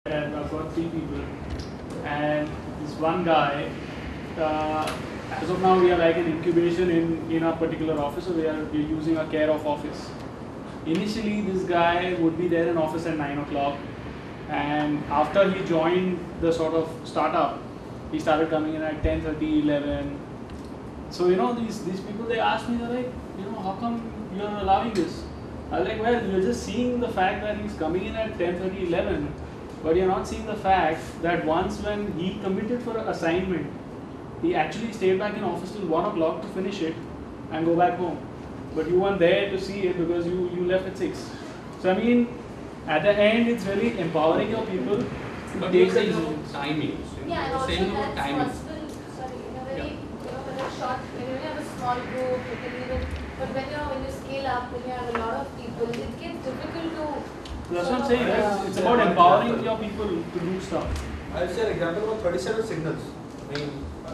And I've got 3 people, and this one guy. As of now, we are like an incubation in a particular office, so we're using a care of office. Initially, this guy would be there in office at 9 o'clock, and after he joined the sort of startup, he started coming in at 10:30, 11. So these people, they asked me, they're like, how come you're allowing this? I was like, well, you're just seeing the fact that he's coming in at 10:30, 11, but you're not seeing the fact that once when he committed for an assignment, he actually stayed back in office till 1 o'clock to finish it and go back home. But you weren't there to see it because you left at 6. So I mean, at the end, it's really empowering your people to take the decisions. Timing. Yeah, and also that's possible. Sorry, in a very when it's short, when you have a small group, you can even. But when you scale up, when you have a lot of people, it gets difficult to. That's what I'm saying. It's about empowering your people to do stuff. I'll share an example of 37 signals. I mean,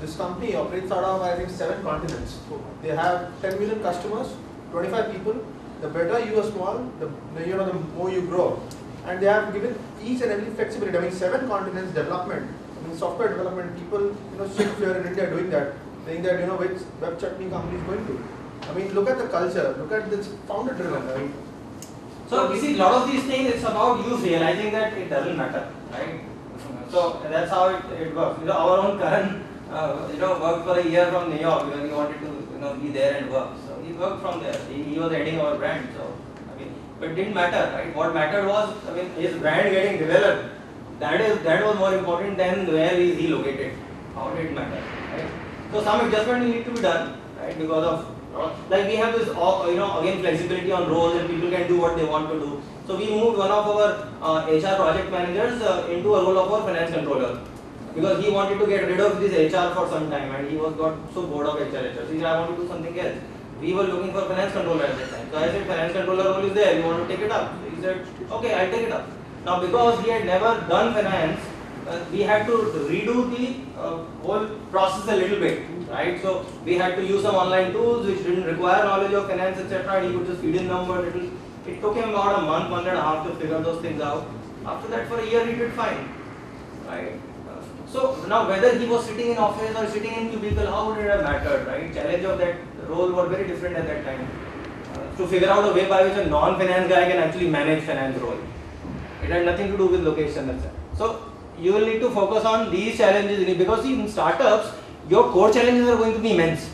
this company operates out of, I think, 7 continents. They have 10 million customers, 25 people. The better you are small, the more you grow. And they have given each and every flexibility. I mean, 7 continents development. I mean, software development. People, sit here in India doing that, saying that which web chutney company is going to. I mean, look at the culture. Look at this founder driven. I mean, so you see, a lot of these things, it's about you realizing that it doesn't matter, right? So that's how it works. Our own Karan, worked for a year from New York because he wanted to, be there and work. So he worked from there. He was heading our brand. So but it didn't matter, right? What mattered was, his brand getting developed. That was more important than where is he located. How did it matter, right? So some adjustment will need to be done, right? Because of like we have this, again flexibility on roles and people can do what they want to do. So we moved one of our HR project managers into a role of our finance controller because he wanted to get rid of this HR for some time and he got so bored of HR. So he said, I want to do something else. We were looking for finance controller at that time. So I said, finance controller role is there, you want to take it up? So he said, okay, I'll take it up. Now because he had never done finance, we had to redo the whole process a little bit, right? So we had to use some online tools which didn't require knowledge of finance, etc. He could just feed in numbers. It took him about a month and a half to figure those things out. After that, for a year, he did fine, right? So now whether he was sitting in office or sitting in cubicle, how would it have mattered, right? Challenge of that role were very different at that time. To figure out a way by which a non-finance guy can actually manage finance role. It had nothing to do with location, etc. So you will need to focus on these challenges because in startups, your core challenges are going to be immense,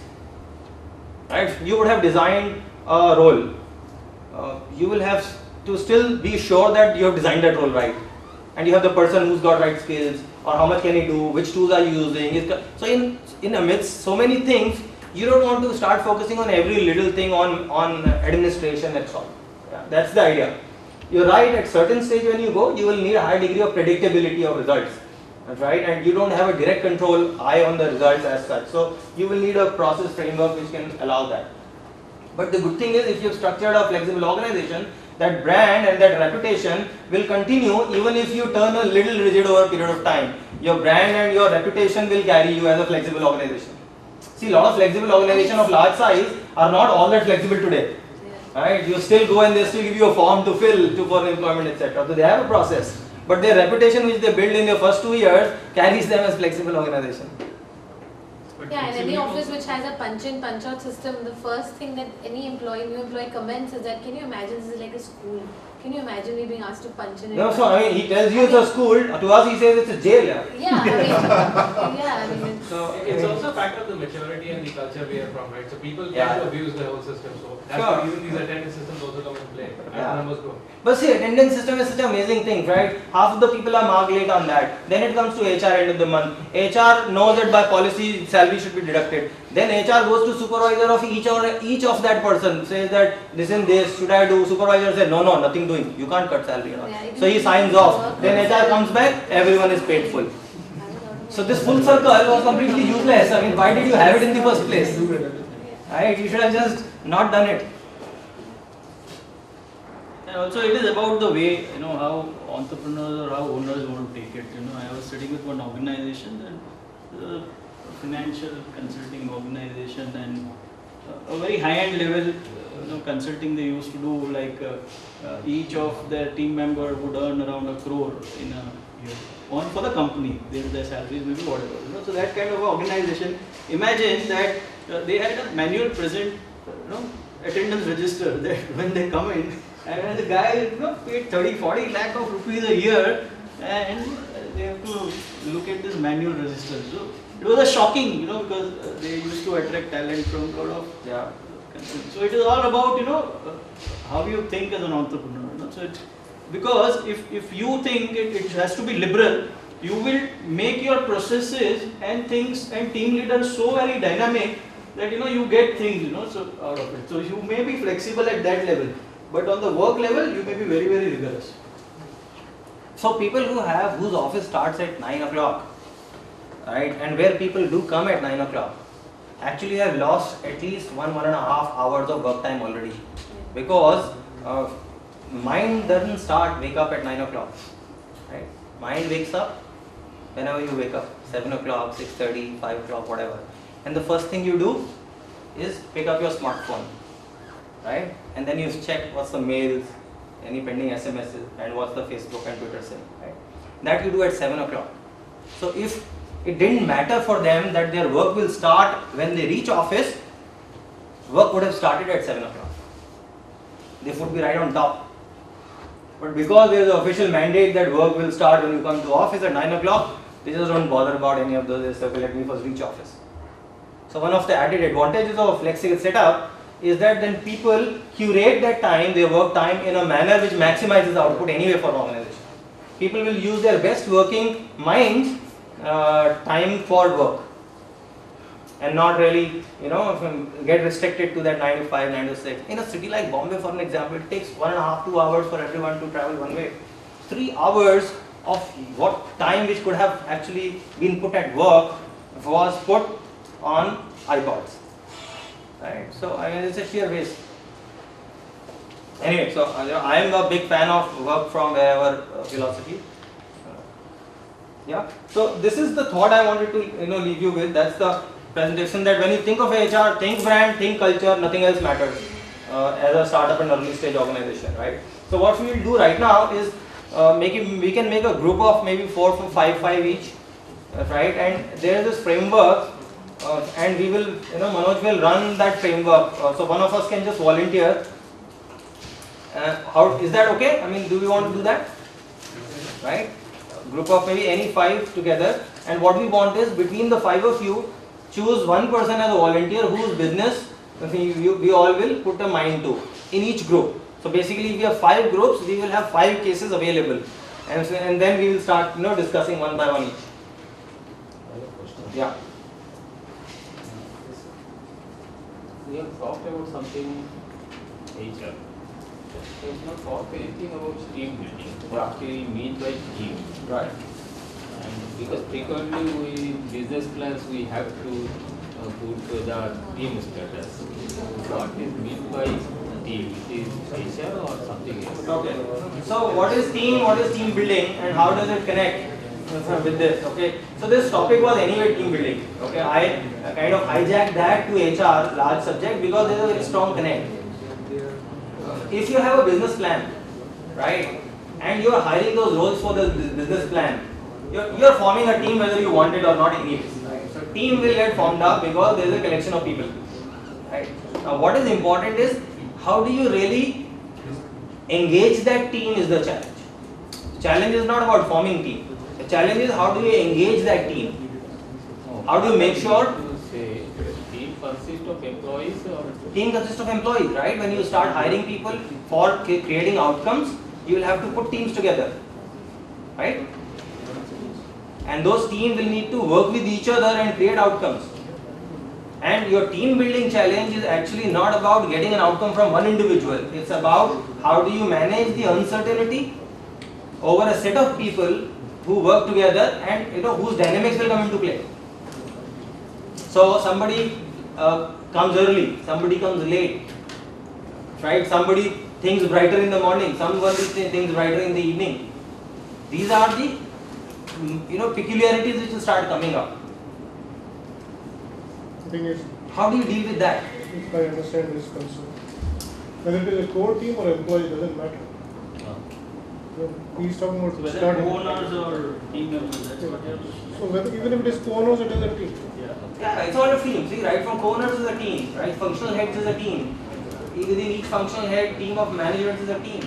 right? You would have designed a role. You will have to still be sure that you have designed that role right, and you have the person who's got right skills, or how much can he do, which tools are you using. So in amidst so many things, you don't want to start focusing on every little thing on administration. That's all. Yeah, that's the idea. You're right, at certain stage when you go, you will need a high degree of predictability of results, right? And you don't have a direct control eye on the results as such. So you will need a process framework which can allow that. But the good thing is, if you've structured a flexible organization, that brand and that reputation will continue even if you turn a little rigid over a period of time. Your brand and your reputation will carry you as a flexible organization. See, a lot of flexible organizations of large size are not all that flexible today. Right? You still go and they still give you a form to fill for employment, etc. So they have a process, but their reputation which they build in their first 2 years carries them as flexible organization. Yeah, and any office which has a punch-in, punch-out system, the first thing that any new employee comments is that, can you imagine this is like a school? Can you imagine me being asked to punch in? No, so he tells you it's a school. To us, he says it's a jail. So it's also a factor of the maturity and the culture we are from, right? So people tend to abuse the whole system. So that's the reason these attendance systems also come into play as numbers grow. But see, attendance system is such an amazing thing, right? Half of the people are marked late on that. Then it comes to HR end of the month. HR knows that by policy salary should be deducted. Then HR goes to supervisor of each of that person, says that listen, this should I do? Supervisor says no, nothing doing. You can't cut salary. So he signs off. Then HR comes back. Everyone is paid full. So this full circle was completely useless. I mean, why did you have it in the first place? Right? You should have just not done it. And also it is about the way, how entrepreneurs or how owners want to take it. I was sitting with one organization, and financial consulting organization, and a very high-end level consulting they used to do, like each of their team member would earn around 1 crore in a on for the company. Their salaries maybe whatever. You know, so that kind of organization. Imagine that they had a manual present, attendance register that when they come in, and the guy paid 30-40 lakh of rupees a year, and they have to look at this manual register. So it was a shocking, because they used to attract talent from a lot of so it is all about how you think as an entrepreneur. So because if you think it has to be liberal, you will make your processes and things and team leaders so very dynamic that you get things so out of it. So you may be flexible at that level, but on the work level you may be very, very rigorous. So people whose office starts at 9 o'clock, right, and where people do come at 9 o'clock, actually have lost at least 1.5 hours of work time already, because mind doesn't wake up at 9 o'clock, right? Mind wakes up whenever you wake up, 7 o'clock, 6:30, 5 o'clock, whatever. And the first thing you do is pick up your smartphone, right? And then you check what's the mails, any pending SMSs, and what's the Facebook and Twitter saying, right? That you do at 7 o'clock. So if it didn't matter for them that their work will start when they reach office, work would have started at 7 o'clock. They would be right on top. But because there is an official mandate that work will start when you come to office at 9 o'clock, they just don't bother about any of those. They say, okay, let me first reach office. So one of the added advantages of a flexible setup is that then people curate that time, their work time, in a manner which maximizes output anyway for an organization. People will use their best working minds time for work, and not really get restricted to that 9 to 5, 9 to 6. In a city like Bombay, for an example, it takes 1.5 to 2 hours for everyone to travel one way. 3 hours of what time which could have actually been put at work was put on iPods, right? So I mean, it's a sheer waste. Anyway, so I am a big fan of work from wherever philosophy. Yeah. So this is the thought I wanted to leave you with. That's the presentation, that when you think of HR, think brand, think culture, nothing else matters as a startup and early stage organization, right? So what we will do right now is we can make a group of maybe 4 to 5 each, right? And there is this framework, and we will, Manoj will run that framework. So one of us can just volunteer. How is that okay? I mean, do we want to do that? Right? Group of maybe any 5 together, and what we want is between the 5 of you, choose one person as a volunteer whose business we all will put a mind to in each group. So basically, if we have 5 groups, we will have 5 cases available, and then we will start discussing one by one each. Yeah. We have talked about something HR. We have not talked anything about team building. What we mean by team. Right. And because frequently in business plans we have to put the team status. What is meant by team? It is HR or something else? Okay. So what is team? What is team building, and how does it connect with this? Okay. So this topic was anyway team building. Okay. I kind of hijacked that to HR, large subject, because there is a very strong connect. If you have a business plan, right, and you are hiring those roles for the business plan, you are forming a team whether you want it or not anyways. Right? So team will get formed up because there is a collection of people. Right? Now what is important is how do you really engage that team is the challenge. The challenge is not about forming team. The challenge is how do you engage that team. How do you make sure? Team consists of employees or? Team consists of employees, right? When you start hiring people for creating outcomes, you will have to put teams together, right? And those teams will need to work with each other and create outcomes. And your team building challenge is actually not about getting an outcome from one individual. It's about how do you manage the uncertainty over a set of people who work together and whose dynamics will come into play. So somebody comes early, somebody comes late, right? Somebody thinks brighter in the morning, somebody thinks brighter in the evening. These are the peculiarities which will start coming up. The thing is, how do you deal with that? if I understand this concern, whether it is a core team or employee, doesn't matter. He's talking about Whether starting. co-owners or team members, that's what you're. So whether, even if it is co-owners, it is a team. Yeah, it's all a team. See, right from co-owners is a team, right? Functional heads is a team. Within each functional head, team of managers is a team,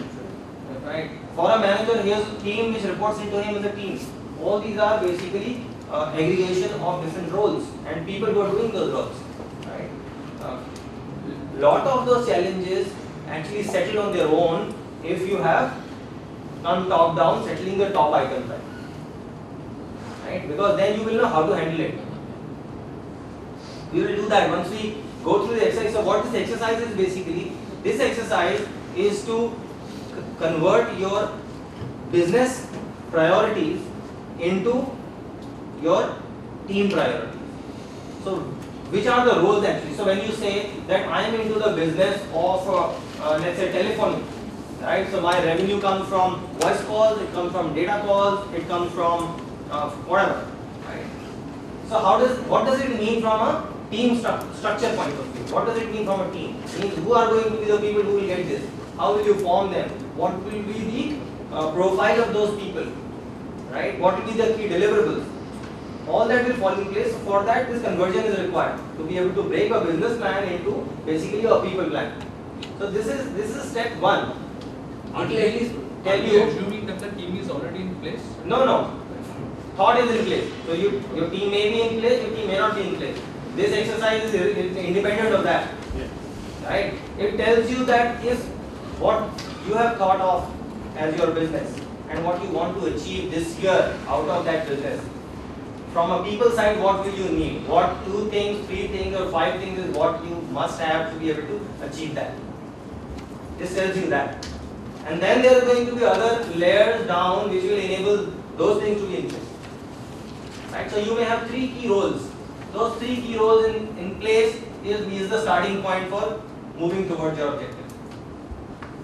right? For a manager, he has a team which reports into him as a team. All these are basically aggregation of different roles and people who are doing those roles, right? Lot of those challenges actually settle on their own if you have come top down, settling the top items, right? Because then you will know how to handle it. We will do that once we go through the exercise. So what this exercise is basically, this exercise is to convert your business priorities into your team priorities. So which are the roles actually? So when you say that I am into the business of let's say telephony, right? So my revenue comes from voice calls, it comes from data calls, it comes from whatever, right? So what does it mean from a team structure point of view? What does it mean from a team? It means who are going to be the people who will get this? How will you form them? What will be the profile of those people? Right? What will be the key deliverables? All that will fall in place. For that, this conversion is required to be able to break a business plan into basically a people plan. So this is step one. It will at least tell you. Assuming that the team is already in place? No. Thought is in place. So your team may be in place, your team may not be in place. This exercise is independent of that. Right? It tells you that if what you have thought of as your business and what you want to achieve this year out of that business. From a people side, what will you need? What 2 things, 3 things or 5 things is what you must have to be able to achieve that. This tells you that. And then there are going to be other layers down which will enable those things to be in place. Right? So you may have 3 key roles. Those 3 key roles in place is the starting point for moving towards your objective.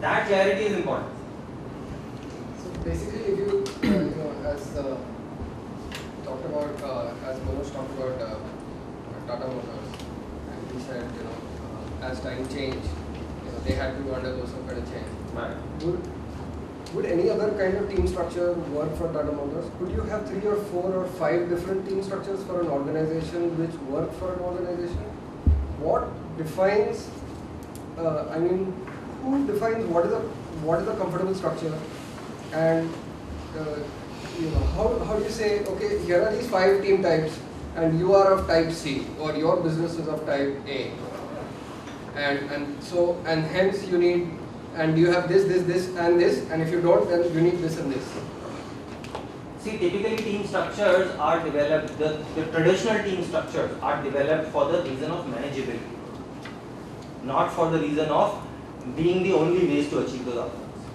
That clarity is important. So basically, if you, as talked about, as Manoj talked about Tata Motors, and he said, as time changed, they had to undergo some kind of change. Right. Would any other kind of team structure work for Tata Motors? Could you have 3 or 4 or 5 different team structures for an organization which work for an organization? What defines? Who defines what is a comfortable structure? And how do you say, okay, here are these 5 team types, and you are of type C, or your business is of type A, and hence you need. And you have this, and this, and if you don't, then you need this and this. See, typically team structures are developed, the traditional team structures are developed for the reason of manageability, not for the reason of being the only ways to achieve those outcomes.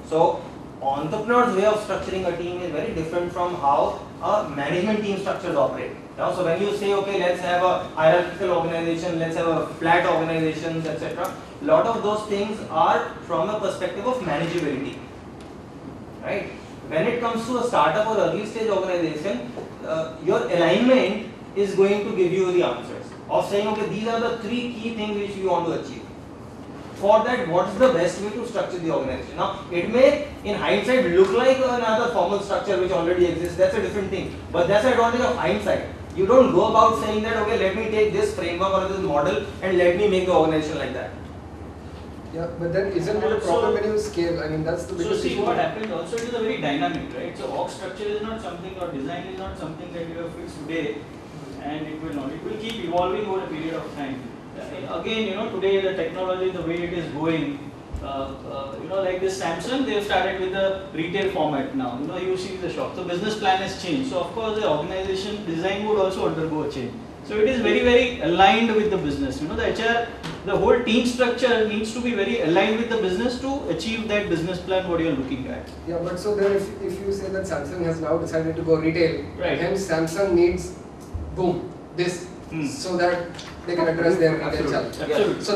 So, entrepreneur's way of structuring a team is very different from how a management team structures operate. Now, so when you say, okay, let's have a hierarchical organization, let's have a flat organizations, etc. Lot of those things are from a perspective of manageability, right? When it comes to a startup or early stage organization, your alignment is going to give you the answers of saying, okay, these are the 3 key things which we want to achieve. For that, what is the best way to structure the organization? Now, it may, in hindsight, look like another formal structure which already exists. That's a different thing. But that's the advantage of hindsight. You don't go about saying that, okay, let me take this framework or this model and let me make the organization like that. Yeah, but then isn't it a problem when you scale? That's the biggest issue. So see what happened also, it is a very dynamic, right? So org structure is not something, or design is not something that you have fixed today and it will not. It will keep evolving over a period of time. Again, today the technology, the way it is going, like this Samsung, they have started with the retail format now. You see the shop. So business plan has changed. So of course the organization design would also undergo a change. So it is very, very aligned with the business. The HR, the whole team structure needs to be very aligned with the business to achieve that business plan what you are looking at. Yeah, but so then if you say that Samsung has now decided to go retail, right, hence Samsung needs this so that they can address their retail challenge. Absolutely. So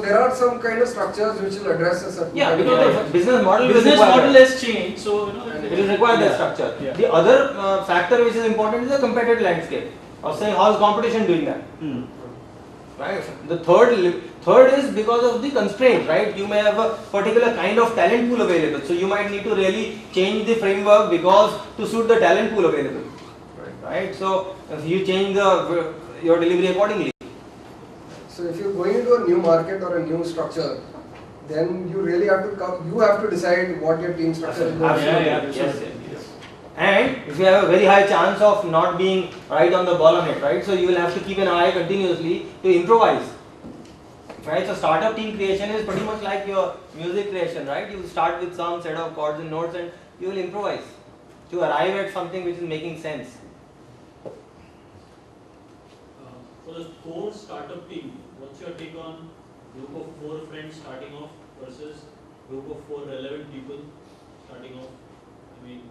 there are some kind of structures which will address a certain because the business model has changed, so it will require that structure. Yeah. The other factor which is important is the competitive landscape. Of saying how is competition doing that. right? The third is because of the constraint, right? You may have a particular kind of talent pool available, so you might need to really change the framework because to suit the talent pool available, right? So if you change your delivery accordingly. So if you're going into a new market or a new structure, then you really have to you have to decide what your team structure is going to be. Yes. And if you have a very high chance of not being right on the ball on it, right? So you will have to keep an eye continuously to improvise. Right? So startup team creation is pretty much like your music creation, right? You start with some set of chords and notes and you will improvise to arrive at something which is making sense. For the core startup team, what's your take on group of 4 friends starting off versus group of 4 relevant people starting off? I mean,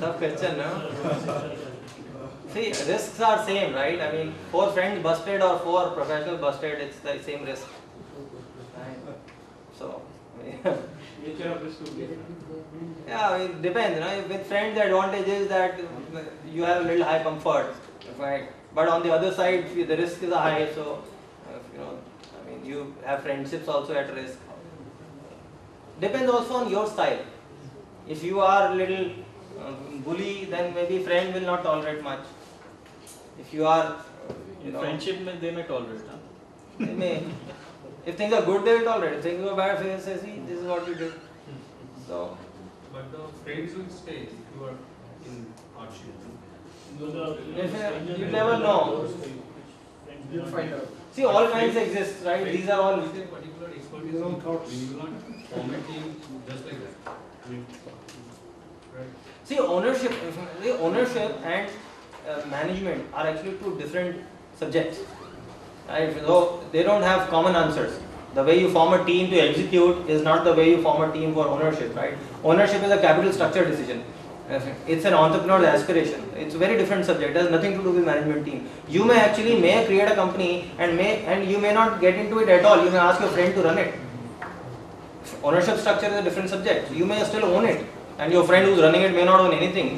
tough question, no? See, risks are same, right? I mean, 4 friends busted or 4 professionals busted, it's the same risk. So, nature of risk will be different. Yeah, it depends. You know, with friends, the advantage is that you have a little high comfort, right? But on the other side, the risk is high, so I mean, you have friendships also at risk. Depends also on your style. If you are a little bully, then maybe friend will not tolerate much. If you are, in friendship, they may tolerate. Huh? They may. If things are good, they will tolerate. If things are bad, they say, see, this is what you did. So. But the friends will stay if you are in hardship. You never know. You'll find out. See, all kinds exist, right? These are all. With a particular expertise in thoughts. You will not form a team just like that. Right. See, ownership and management are actually 2 different subjects. Right? So they don't have common answers. The way you form a team to execute is not the way you form a team for ownership, right? Ownership is a capital structure decision. It's an entrepreneur's aspiration. It's a very different subject. It has nothing to do with management team. You may create a company and you may not get into it at all. You may ask your friend to run it. Ownership structure is a different subject. You may still own it, and your friend who's running it may not own anything.